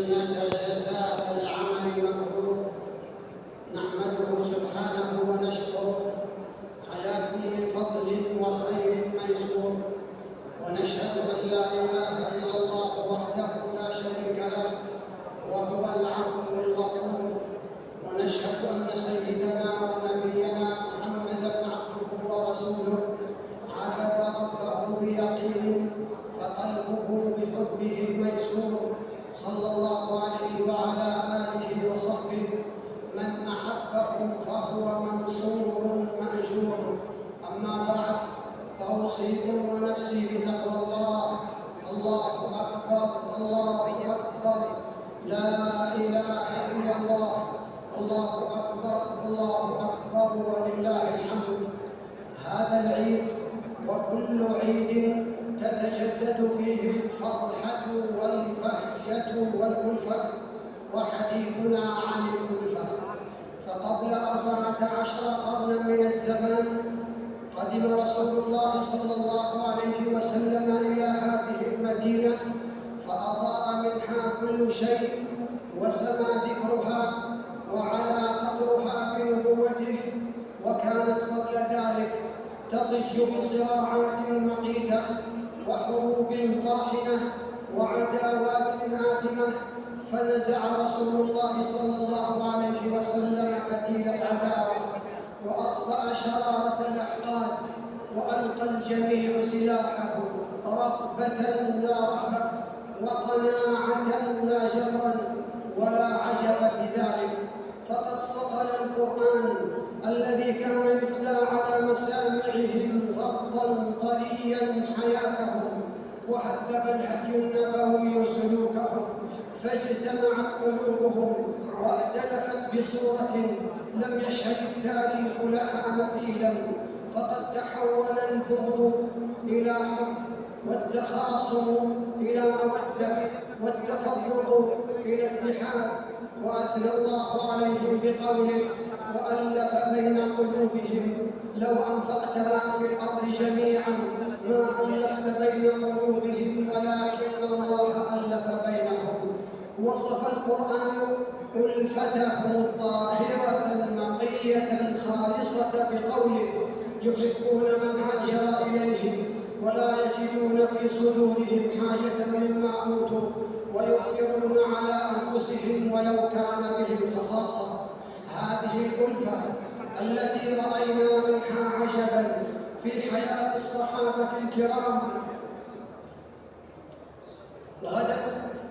إنك جزاء العمل مبرور. نحمده سبحانه ونشكره على كل فضل وخير ميسور، ونشهد أن لا إله إلا الله وحده لا شريك له وهو العفو الغفور، ونشهد أن سيدنا ونبينا محمدًا عبده ورسوله عبد ربه بيقين فقلبه بحبه ميسور، صلى الله عليه وعلى آله وصحبه. من أحبهم فهو منصور مأجور. أما بعد، فأوصيكم ونفسي بتقوى الله. الله أكبر، الله أكبر، لا إله إلا الله، الله أكبر، الله أكبر ولله الحمد. هذا العيد وكل عيد تتجدد فيه الفرحة والبهجة والألفة، وحديثنا عن الألفة. فقبل 14 قرنا من الزمان قدم رسول الله صلى الله عليه وسلم إلى هذه المدينة، فأضاء منها كل شيء، وسما ذكرها وعلى قدرها بنبوته. وكانت قبل ذلك تضج بصراعات مقيتة وحروب طاحنة وعداوات آثمة، فنزع رسول الله صلى الله عليه وسلم فتيل العداوة وأطفأ شرارة الأحقاد، وألقى الجميع سلاحه رغبة لا رهبة وقناعة لا جبرا، ولا عجب في ذلك، فقد صقل القرآن الذي كان يتلى على مسامعهم غضا طريا حياتهم، وهذب الهدي النبوي سلوكهم، فاجتمعت قلوبهم وائتلفت بصورة لم يشهد التاريخ لها مثيلا. فقد تحول البغض إلى حب، والتخاصم إلى مودة، والتفرق إلى اتحاد. وأثنى الله عليهم بقوله: وألف بين قلوبهم لو أنفقت ما في الأرض جميعا ما ألفت بين قلوبهم ولكن الله ألف بينهم. وصف القرآن ألفتهم الطاهرة النقية الخالصة بقوله: يحبون من هاجر إليهم ولا يجدون في صدورهم حاجة مما أوتوا ويؤثرون على أنفسهم ولو كان بهم خصاصة. هذه الألفة التي رأينا منها عجبا في حياة الصحابة الكرام غدت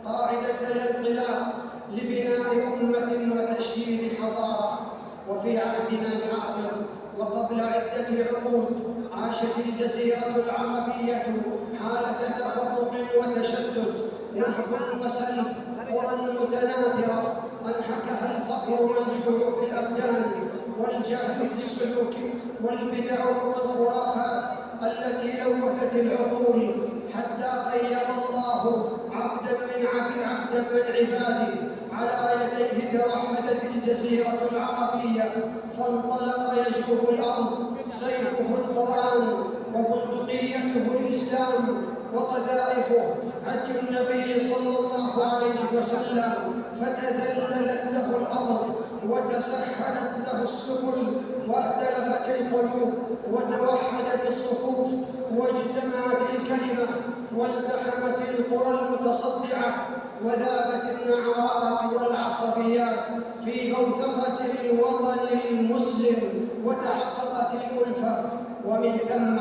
قاعدة الانطلاق لبناء أمة وتشييد حضارة. وفي عهدنا الحاضر وقبل عدة عقود عاشت الجزيرة العربية حالة تفرق وتشتت، نهب وسلب، قرى متناثرة أنهكها الفقر والجوع في الأبدان، والجهل في السلوك، والبدع والخرافات التي لوثت العقول، حتى غير الله عبدا من عباده على يديه توحدت الجزيرة العربية، فانطلق يجوب الأرض سيفه القرآن وبندقيته الإسلام وقذائفه هدي النبي صلى الله عليه وسلم، فتذللت له الأرض وتسهلت له السبل وائتلفت القلوب وتوحدت الصفوف واجتمعت الكلمة والتحمت القرى المتصدعة وذابت النعرات والعصبيات في بوتقة الوطن المسلم وتحققت الألفة. ومن ثم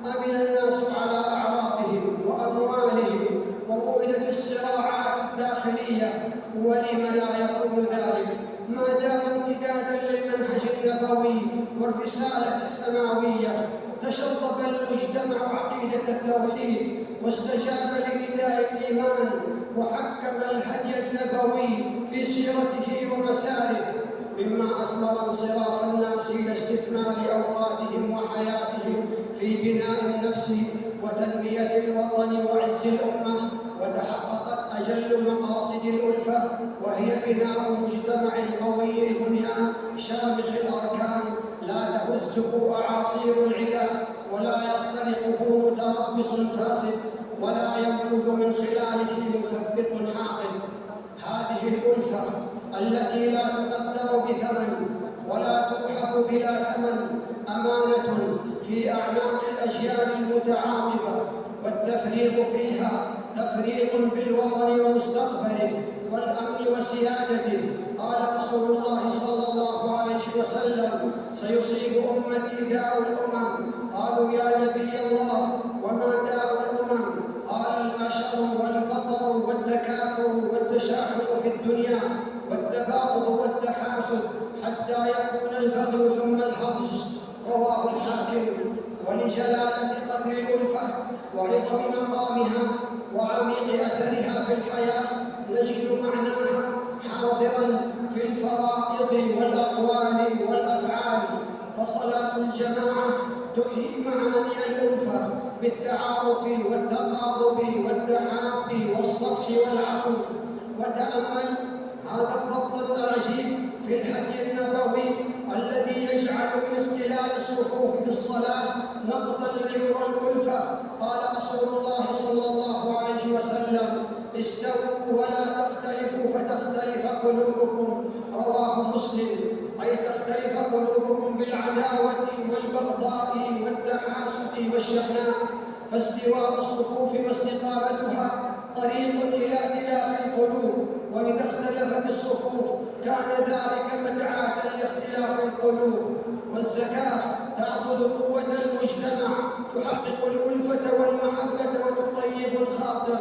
أمن الناس على أعراضهم وأموالهم ووئدت الصراعات الداخلية. ولم لا يكون ذلك ما دام امتدادا للمنهج النبوي والرسالة السماوية. تشرب المجتمع عقيدة التوحيد واستجاب لنداء الإيمان، وحكم الهدي النبوي في سيرته ومساره، مما أثمر انصراف الناس إلى استثمار أوقاتهم وحياتهم في بناء النفس وتنمية الوطن وعز الأمة. وتحققت أجل مقاصد الألفة، وهي بناء مجتمع قوي البنيان شامخ الأركان لا تهزه أعاصير العدا ولا يخترقه متربص فاسد ولا ينفذ من خلاله مثبط حاقد. رفيق بالوطن ومستقبله والأمن وسيادته. قال رسول الله صلى الله عليه وسلم: سيصيب أمتي داء الأمم. قالوا: يا نبي الله، وما داء الأمم؟ قال: الأشر والبطر والتكاثر والتشاحن في الدنيا والتباغض والتحاسد حتى يكون البغي ثم الهرج. رواه الحاكم. ولجلالة قدر الألفة وعظم مقامها وعميق أثرها في الحياة نجد معناها حاضرا في الفرائض والأقوال والأفعال. فصلاة الجماعة تحيي معاني الألفة بالتعارف والتقارب والتحاب والصفح والعفو. وتأمل هذا الربط العجيب في الهدي النبوي الذي يجعل من اختلال الصفوف في الصلاة نقضا لعرى الألفة. قال رسول الله صلى الله عليه وسلم: استووا ولا تختلفوا فتختلف قلوبكم. رواه مسلم. أي تختلف قلوبكم بالعداوة والبغضاء والتحاسد والشحناء. فاستواء الصفوف واستقامتها طريق إلى ائتلاف القلوب، وإذا اختلفت الصفوف كان ذلك مدعاة لاختلاف القلوب. والزكاة تعضد قوة المجتمع، تحقق الألفة والمحبة وتطيب الخاطر.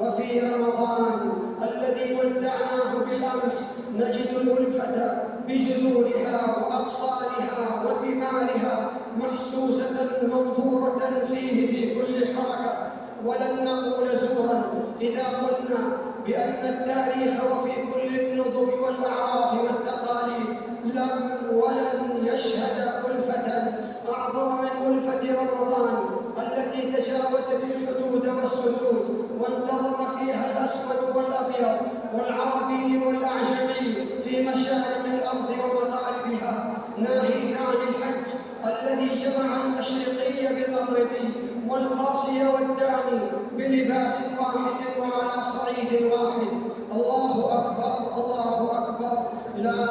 وفي رمضان الذي ودعناه بالأمس نجد الألفة بجذورها وأغصانها وثمارها محسوسة منظورة فيه في كل حركة. ولن نقول زورا إذا قلنا بأن التاريخ وفي كل النظم والأعراف والتقاليد لم ولن يشهد ألفة أعظم من ألفة رمضان التي تجاوزت الحدود والسدود وانتظم فيها الأسود والأبيض والعربي والأعجمي في مشارق الأرض ومغاربها. ناهيك عن الحج الذي جمع المشرقي بالمغربي والقاصي والداني بلباس واحد وعلى صعيد واحد. الله أكبر، الله أكبر، لا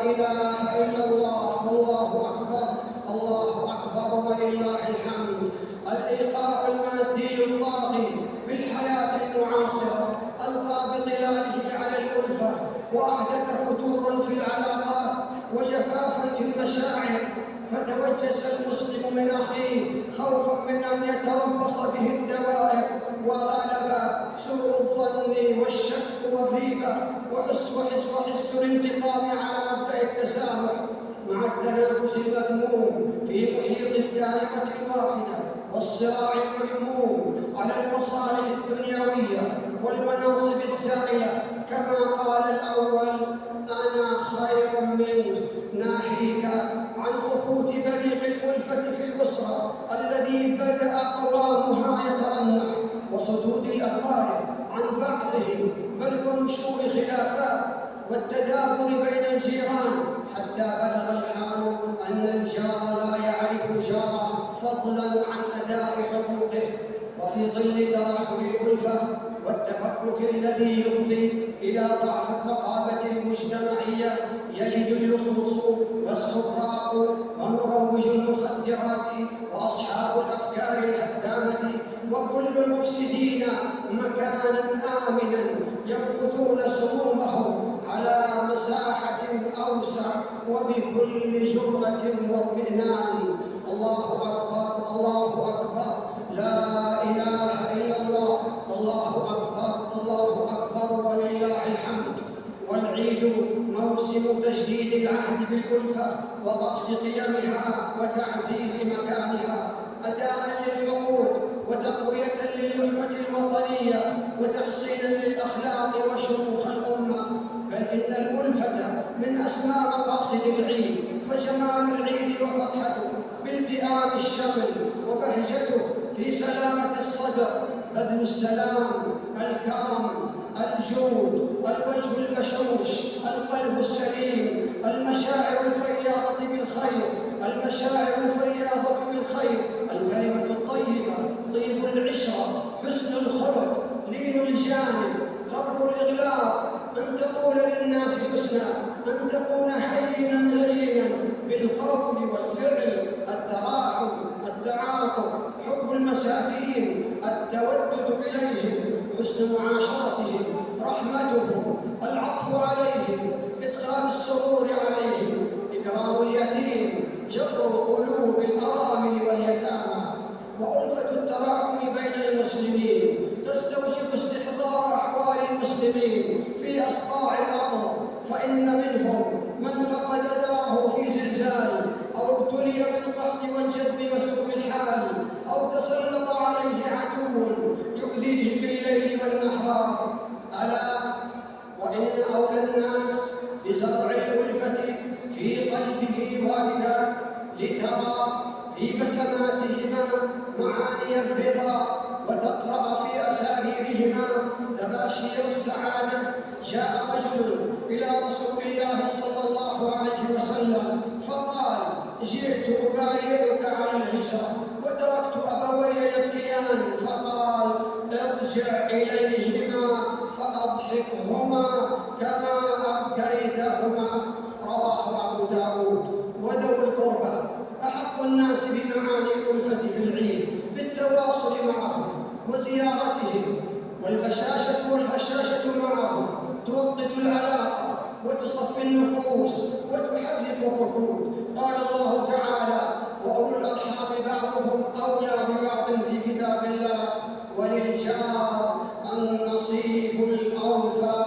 إله إلا الله، والله أكبر، الله أكبر ولله الحمد. الإيقاع المادي الطاغي في الحياة المعاصرة ألقى بظلاله على الألفة وأحدث فتورا في العلاقات وجفافا في المشاعر. فتوجس المسلم من أخيه خوفا من أن يتربص به الدوائر، وغلب سوء الظن والشك والريبة وحس الانتقام على مبدأ التسامح مع التنافس المذموم في محيط الدائرة الواحدة والصراع المحموم على المصالح الدنيوية والمناصب الزائلة. كما قال الأول: أنا خير منه. ناهيك عن خفوت بريق الألفة في الأسرة الذي بدأ قوامها يترنح، وصدود الأقارب عن بعضهم، بل ونشوء خلافات والتدابر بين الجيران، حتى بلغ الحال أن الجار لا يعرف جاره فضلا عن أداء حقوقه. وفي ظل تراحم الألفة والتفكك الذي يفضي إلى ضعف الرقابة المجتمعية يجد اللصوص والسراق ومروج المخدرات وأصحاب الأفكار الهدامة وكل المفسدين مكانا آمنا ينفثون سمومهم على مساحة أوسع وبكل جرأة واطمئنان. الله أكبر، الله أكبر، لا إله إلا الله، الله أكبر، الله أكبر ولله الحمد. والعيد موسم تجديد العهد بالألفة وطأس قيمها وتعزيز مكانها، أداء للحقوق وتقوية للأمة الوطنية وتحسينا للأخلاق وشموخ الأمة. بل إن الألفة من أسمى مقاصد العيد، فجمال العيد وفرحته بالتئام الشمل وبهجته في سلامة الصدر، بذل السلام، الكرم، الجود، الوجه البشوش، القلب السليم، المشاعر الفياضة بالخير، المشاعر الفياضة بالخير، الكلمة الطيبة، طيب العشرة، حسن الخلق، لين الجانب، قبر الإغلاق، أن تقول للناس حسنا، أن تكون هينا لينا بالقول والفعل، التراحم، التعاطف، حب المساكين، التودد إليهم، حسن معاشرتهم، رحمتهم، العطف عليهم، إدخال السرور عليهم، إكرام اليتيم، جبر قلوب الأرامل واليتامى، وألفة التراحم بين المسلمين تستوجب استحضار أحوال المسلمين في أصقاع الأرض، فإن منهم من فقد داره في زلزال، أو ابتلي بالقحط والجذب وسوء الحال، أو تسلط عليه عدو يؤذيه بالليل والنهار. ألا وإن أولى الناس بزرع الألفة في قلبه والداك، لترى في بسماتهما معاني الرضا، وتقرأ في أساريرهما تباشير السعادة. جاء رجل إلى رسول الله صلى الله عليه وسلم فقال: جئت أبايعك على الهجرة وتركت أبوي يبكيان، فقال: ارجع إليهما فأضحكهما كما أبكيتهما. رواه أبو داود. وذوي القربى أحق الناس بمعاني الألفة في العيد بالتواصل معهم وزيارتهم، والبشاشة والهشاشة معهم توطد العلاقة وتصفي النفوس وتحرك الركود. قال الله تعالى: وأولو الأرحام بعضهم أولى ببعض في كتاب الله، وللجار النصيب الأوفى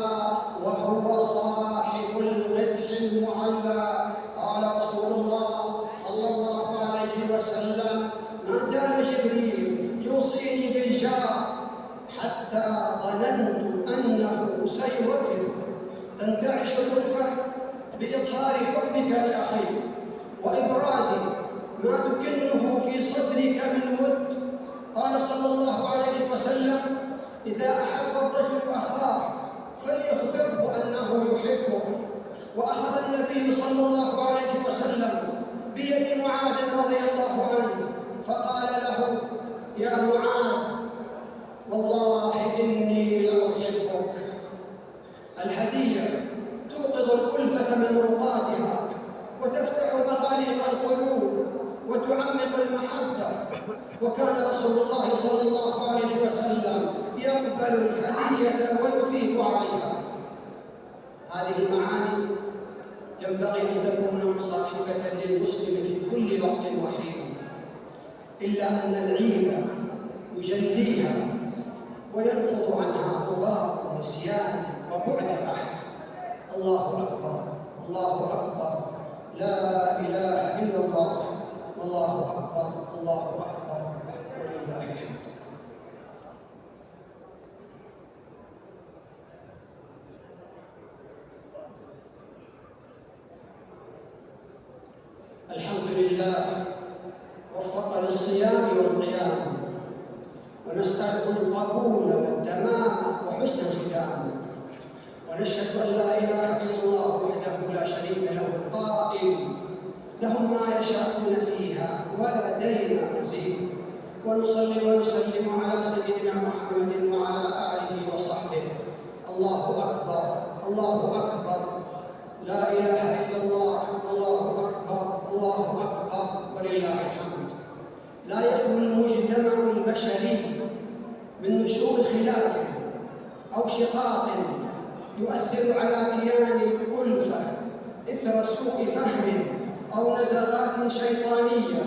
وهو صاحب القدح المعلى. قال رسول الله صلى الله عليه وسلم: ما زال جبريل يوصيني بالجار حتى ظننت أنه سيورث. تنتعش الألفة بإظهار حبك لأخيك وإبراز ما تكنه في صدرك من ود. قال صلى الله عليه وسلم: إذا أحب الرجل أخاه فليخبره أنه يحبه. وأخذ النبي صلى الله عليه وسلم بيد معاذ رضي الله عنه فقال له: يا معاذ، والله إني لأحبك. الهدية توقظ الألفة من رقادها وتفتح مغاليق القلوب وتعمق المحبة. وكان رسول الله صلى الله عليه وسلم يقبل الهدية ويثيب عليها. هذه المعاني ينبغي أن تكون مصاحبة للمسلم في كل وقت وحين، إلا أن العيد يجليها وينفض عنها غبار النسيان وبعد العهد. الله أكبر، الله أكبر، لا إله إلا الله، والله أكبر، الله أكبر، ولله الحمد. الحمد لله وفق للصيام والقيام، ونسأله القبول والتمام وحسن الختام. ونشهد أن لا إله إلا الله وحده لا شريك له القائل: لهم ما يشاءون فيها ولدينا مزيد. ونصلي ونسلم على سيدنا محمد وعلى آله وصحبه. الله أكبر، الله أكبر، لا إله إلا الله، الله أكبر، الله أكبر، ولله الحمد. لا يخلو المجتمع البشري من نشوء خلاف أو شقاق يؤثر على كيان الألفة إثر سوء فهم أو نزغات شيطانية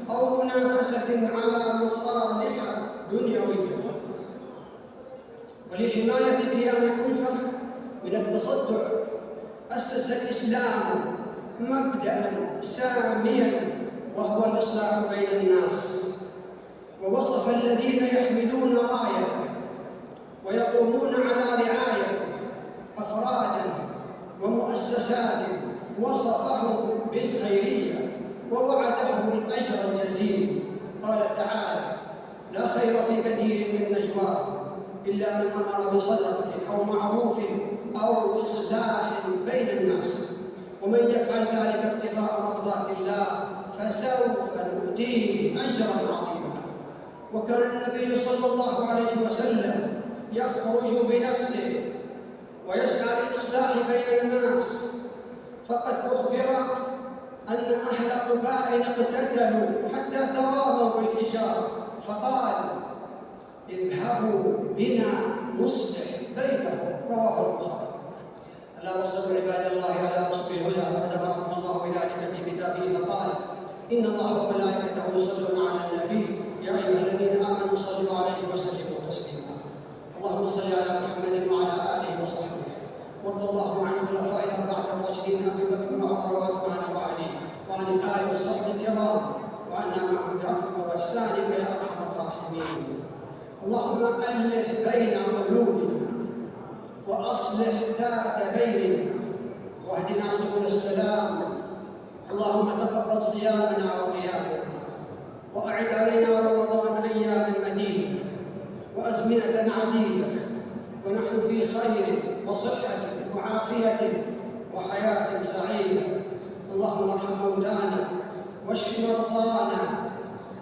أو منافسة على مصالح دنيوية. ولحماية كيان الألفة من التصدع أسس الإسلام مبدأ ساميا وهو الإصلاح بين الناس، ووصف الذين يحملون رايته ويقومون على رعايته أفرادا ومؤسسات، وصفهم بالخيرية ووعدهم الأجر الجزيل. قال تعالى: لا خير في كثير من نجواهم إلا من أمر بصدقة أو معروف أو إصلاح بين الناس، ومن يفعل ذلك ابتغاء مرضات الله فسوف نؤتيه أجرا عظيما. وكان النبي صلى الله عليه وسلم يخرج بنفسه ويسعى للإصلاح بين الناس، فقد أخبر أن أهل قباء اقتتلوا حتى تراضوا بالحجارة، فقال: اذهبوا بنا مصلح بينهم، رواه البخاري. ألا وصلوا عباد الله على رسول الهدى، قد أمركم الله بذلك في كتابه فقال: إن الله وملائكته يصلون على النبي يا أيها الذين آمنوا صلوا عليه وسلموا تسليما. اللهم صل على محمد وعلى آله وصحبه، وارض اللهم عن الخلفاء الأربعة الراشدين أبي بكر وعمر وعثمان وعلي، وعن الآل والصحب الكرام، وعنا معهم بعفوك وإحسانك يا أرحم الراحمين. اللهم ألف بين قلوبنا وأصلح ذات بيننا واهدنا سبل السلام. اللهم تقبل صيامنا وقيامنا، وأعد علينا رمضان أياما مديدة وأزمنة عديدة ونحن في خير وصحة وعافية وحياة سعيدة. اللهم ارحم موتانا واشف مرضانا.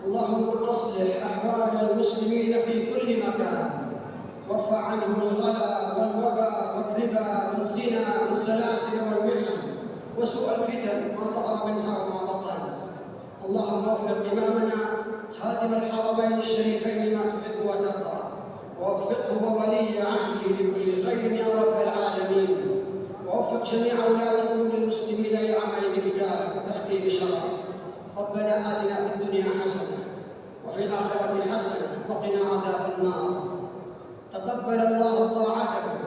اللهم أصلح أحوال المسلمين في كل مكان، وارفع عنهم الغلا والوباء والربا والزنا والزلازل والمحن وسوء الفتن ما ظهر منها وما بطن. اللهم وفق إمامنا خادم الحرمين الشريفين لما تحب وترضى، ووفقه وولي عهده لكل خير يا رب العالمين. ووفق جميع ولاة أمور المسلمين للعمل بكتابك وتحكيم شرعك. ربنا آتنا في الدنيا حسنة وفي الآخرة حسنة وقنا عذاب النار. تقبل الله طاعتكم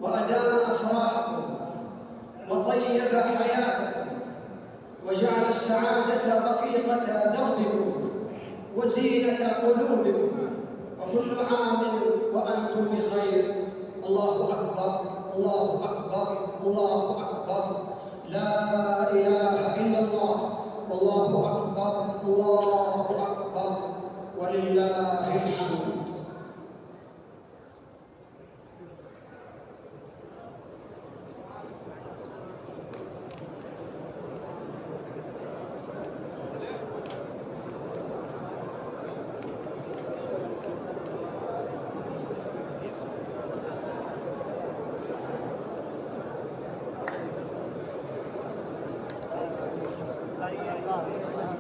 وأدام أفراحكم وطيب حياتكم، وجعل السعادة رفيقة دربكم وزينة قلوبكم، وكل عام وأنتم بخير. الله أكبر، الله أكبر، الله أكبر، لا إله إلا الله، والله أكبر، الله أكبر، ولله الحمد. الله